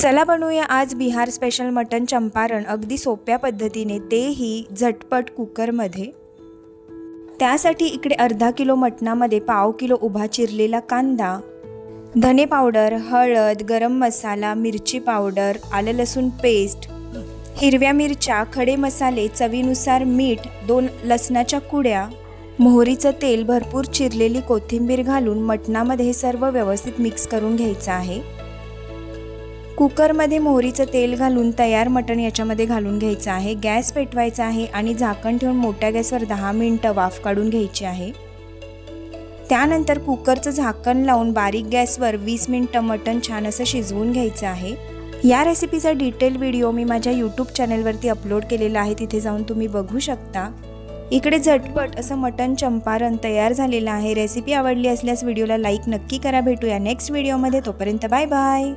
चला बनवूया आज बिहार स्पेशल मटन चंपारण अगदी सोप्या पद्धतीने, तेही झटपट कुकरमध्ये। त्यासाठी इकडे अर्धा किलो मटणामध्ये पाव किलो उभा चिरलेला कांदा, धने पावडर, हळद, गरम मसाला, मिरची पावडर, आलं लसूण पेस्ट, हिरव्या मिरच्या, खडे मसाले, चवीनुसार मीठ, 2 लसणाच्या कुड्या, मोहरीचं तेल, भरपूर चिरलेली कोथिंबीर घालून मटणामध्ये हे सर्व व्यवस्थित मिक्स करून घ्यायचं आहे। कुकरमध्ये मोहरीचं तेल घालून तयार मटण याच्यामध्ये घालून घ्यायचं आहे। गॅस पेटवायचा आहे आणि झाकण ठेवून मोठ्या गॅसवर 10 मिनिटं वाफ काढून घ्यायची आहे। त्यानंतर कुकरचं झाकण लावून बारीक गॅसवर 20 मिनिटं मटण छान असं शिजवून घ्यायचं आहे। या रेसिपीचा डिटेल व्हिडिओ मी माझ्या यूट्यूब चॅनलवरती अपलोड केलेला आहे, तिथे जाऊन तुम्ही बघू शकता। इकडे झटपट असं मटण चंपारण तयार झालेलं आहे। रेसिपी आवडली असल्यास व्हिडिओला लाईक नक्की करा। भेटूया नेक्स्ट व्हिडिओमध्ये, तोपर्यंत बाय बाय।